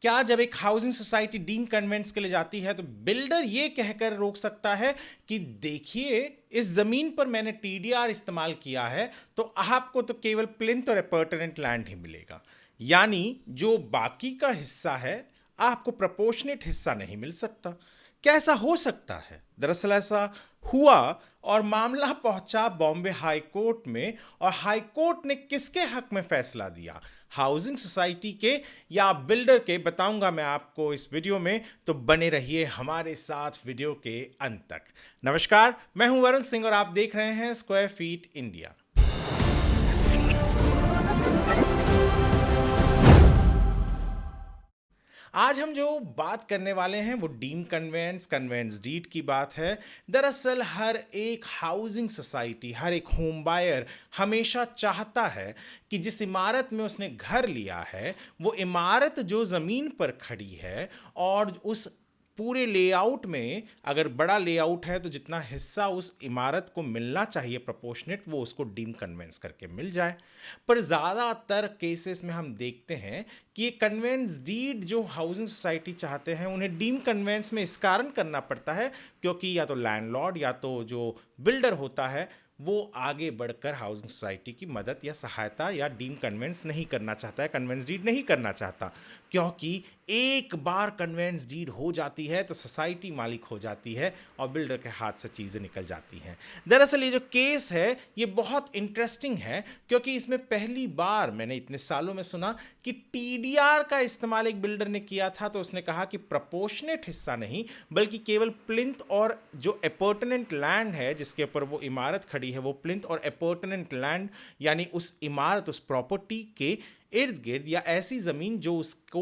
क्या जब एक हाउसिंग सोसाइटी डीम कन्वेंस के लिए जाती है तो बिल्डर ये कहकर रोक सकता है कि देखिए इस जमीन पर मैंने टीडीआर इस्तेमाल किया है तो आपको तो केवल प्लिंथ और अपर्टनेंट लैंड ही मिलेगा, यानी जो बाकी का हिस्सा है आपको प्रपोर्शनेट हिस्सा नहीं मिल सकता। क्या ऐसा हो सकता है? दरअसल ऐसा हुआ और मामला पहुंचा बॉम्बे हाई कोर्ट में। और हाई कोर्ट ने किसके हक में फैसला दिया, हाउसिंग सोसाइटी के या बिल्डर के, बताऊंगा मैं आपको इस वीडियो में, तो बने रहिए हमारे साथ वीडियो के अंत तक। नमस्कार, मैं हूं वरुण सिंह और आप देख रहे हैं स्क्वायर फीट इंडिया। आज हम जो बात करने वाले हैं वो डीम कन्वेंस डीड की बात है। दरअसल हर एक हाउसिंग सोसाइटी, हर एक होम बायर हमेशा चाहता है कि जिस इमारत में उसने घर लिया है वो इमारत जो ज़मीन पर खड़ी है और उस पूरे लेआउट में अगर बड़ा लेआउट है तो जितना हिस्सा उस इमारत को मिलना चाहिए प्रोपोर्शनेट, वो उसको डीम कन्वेंस करके मिल जाए। पर ज़्यादातर केसेस में हम देखते हैं कि ये कन्वेंस डीड जो हाउसिंग सोसाइटी चाहते हैं उन्हें डीम कन्वेंस में इस कारण करना पड़ता है क्योंकि या तो लैंडलॉर्ड या तो जो बिल्डर होता है वो आगे बढ़कर हाउसिंग सोसाइटी की मदद या सहायता या डीम कन्वेंस नहीं करना चाहता है, कन्वेंस डीड नहीं करना चाहता। क्योंकि एक बार कन्वेंस डीड हो जाती है तो सोसाइटी मालिक हो जाती है और बिल्डर के हाथ से चीज़ें निकल जाती हैं। दरअसल ये जो केस है ये बहुत इंटरेस्टिंग है क्योंकि इसमें पहली बार मैंने इतने सालों में सुना कि टीडीआर का इस्तेमाल एक बिल्डर ने किया था। तो उसने कहा कि प्रपोर्शनेट हिस्सा नहीं बल्कि केवल प्लिंथ और जो अपर्टनेंट लैंड है जिसके ऊपर वो इमारत खड़ी है वो प्लिंथ और अपर्टनेंट लैंड यानी उस इमारत उस प्रॉपर्टी के इर्द गिर्द या ऐसी ज़मीन जो उसको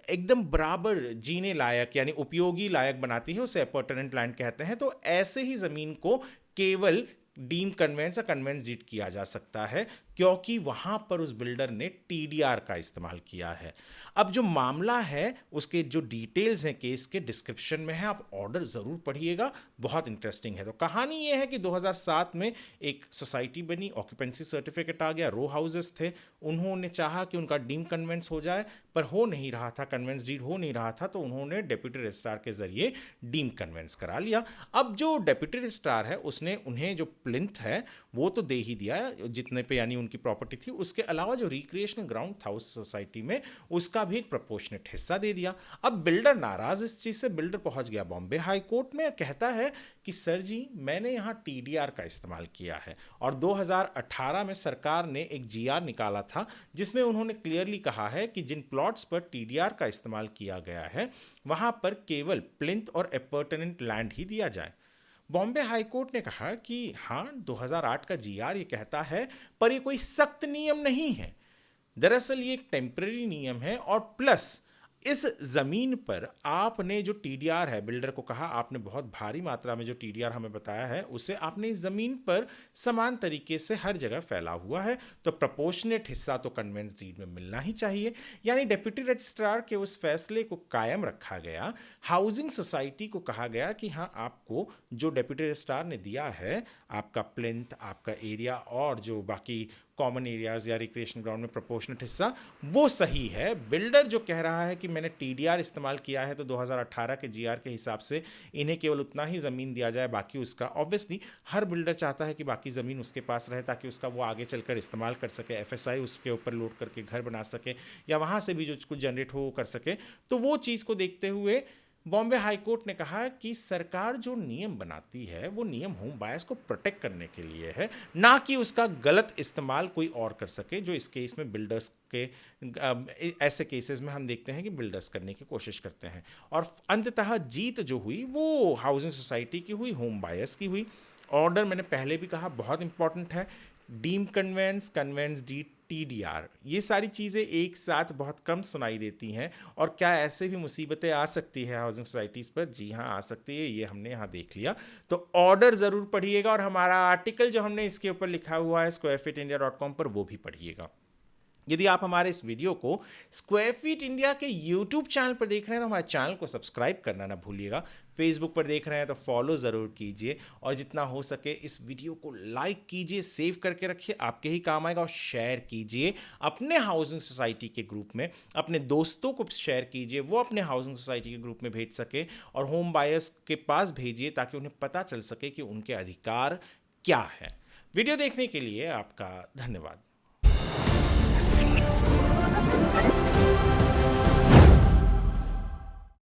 एकदम बराबर जीने लायक यानी उपयोगी लायक बनाती है उसे अपर्टनेंट लैंड कहते हैं। तो ऐसे ही ज़मीन को केवल डीम कन्वेंस या कन्वेंस डीड किया जा सकता है क्योंकि वहां पर उस बिल्डर ने टीडीआर का इस्तेमाल किया है। अब जो मामला है उसके जो डिटेल्स हैं केस के डिस्क्रिप्शन में है, आप ऑर्डर ज़रूर पढ़िएगा, बहुत इंटरेस्टिंग है। तो कहानी ये है कि 2007 में एक सोसाइटी बनी, ऑक्यूपेंसी सर्टिफिकेट आ गया, रो हाउसेस थे, उन्होंने चाहा कि उनका डीम कन्वेंस हो जाए पर हो नहीं रहा था, कन्वेंस डीड हो नहीं रहा था, तो उन्होंने डेप्यूटी रजिस्ट्रार के जरिए डीम कन्वेंस करा लिया। अब जो डेप्यूटी रजिस्ट्रार है उसने उन्हें जो प्लिंथ है वो तो दे ही दिया जितने पे यानी उनकी प्रॉपर्टी थी, उसके अलावा जो रिक्रिएशनल ग्राउंड था उस सोसाइटी में उसका भी एक प्रोपोर्शनेट हिस्सा दे दिया। अब बिल्डर नाराज इस चीज से, बिल्डर पहुंच गया बॉम्बे हाई कोर्ट में, कहता है कि सर जी मैंने यहां टीडीआर का इस्तेमाल किया है। और 2018 में सरकार ने एक जीआर निकाला था जिसमें उन्होंने क्लियरली कहा है कि जिन प्लॉट्स पर टीडीआर का इस्तेमाल किया गया है वहां पर केवल प्लिंथ और अपर्टनेंट लैंड ही दिया जाए। बॉम्बे हाई कोर्ट ने कहा कि हाँ 2008 का जीआर ये कहता है पर ये कोई सख्त नियम नहीं है, दरअसल ये एक टेम्पररी नियम है। और प्लस इस जमीन पर आपने जो टीडीआर है, बिल्डर को कहा आपने बहुत भारी मात्रा में जो टीडीआर हमें बताया है उसे आपने इस जमीन पर समान तरीके से हर जगह फैला हुआ है, तो प्रपोर्शनेट हिस्सा तो कन्वेंस डीड में मिलना ही चाहिए। यानी डेप्यूटी रजिस्ट्रार के उस फैसले को कायम रखा गया। हाउसिंग सोसाइटी को कहा गया कि हाँ आपको जो डेप्यूटी रजिस्ट्रार ने दिया है आपका प्लिंथ, आपका एरिया और जो बाकी कॉमन एरियाज या रिक्रिएशन ग्राउंड में प्रोपोर्शनेट हिस्सा वो सही है। बिल्डर जो कह रहा है कि मैंने टीडीआर इस्तेमाल किया है तो 2018 के जीआर के हिसाब से इन्हें केवल उतना ही ज़मीन दिया जाए, बाकी उसका ऑब्वियसली हर बिल्डर चाहता है कि बाकी ज़मीन उसके पास रहे ताकि उसका वो आगे चलकर इस्तेमाल कर सके, एफएसआई उसके ऊपर लोड करके घर बना सके या वहाँ से भी जो कुछ जनरेट हो कर सके। तो वो चीज़ को देखते हुए बॉम्बे हाई कोर्ट ने कहा कि सरकार जो नियम बनाती है वो नियम होम बायर्स को प्रोटेक्ट करने के लिए है, ना कि उसका गलत इस्तेमाल कोई और कर सके, जो इस केस में बिल्डर्स के ऐसे केसेस में हम देखते हैं कि बिल्डर्स करने की कोशिश करते हैं। और अंततः जीत जो हुई वो हाउसिंग सोसाइटी की हुई, होम बायर्स की हुई। ऑर्डर मैंने पहले भी कहा बहुत इंपॉर्टेंट है, deem conveyance, conveyance deed, TDR, ये सारी चीज़ें एक साथ बहुत कम सुनाई देती हैं। और क्या ऐसे भी मुसीबतें आ सकती है हाउसिंग सोसाइटीज़ पर? जी हाँ आ सकती है, ये हमने यहाँ देख लिया। तो ऑर्डर ज़रूर पढ़िएगा और हमारा आर्टिकल जो हमने इसके ऊपर लिखा हुआ है squarefeetindia.com पर वो भी पढ़िएगा। यदि आप हमारे इस वीडियो को स्क्वायर फीट इंडिया के यूट्यूब चैनल पर देख रहे हैं तो हमारे चैनल को सब्सक्राइब करना ना भूलिएगा। फेसबुक पर देख रहे हैं तो फॉलो ज़रूर कीजिए और जितना हो सके इस वीडियो को लाइक कीजिए, सेव करके रखिए, आपके ही काम आएगा। और शेयर कीजिए अपने हाउसिंग सोसाइटी के ग्रुप में, अपने दोस्तों को शेयर कीजिए, वो अपने हाउसिंग सोसाइटी के ग्रुप में भेज सके और होम बायर्स के पास भेजिए ताकि उन्हें पता चल सके कि उनके अधिकार क्या है। वीडियो देखने के लिए आपका धन्यवाद।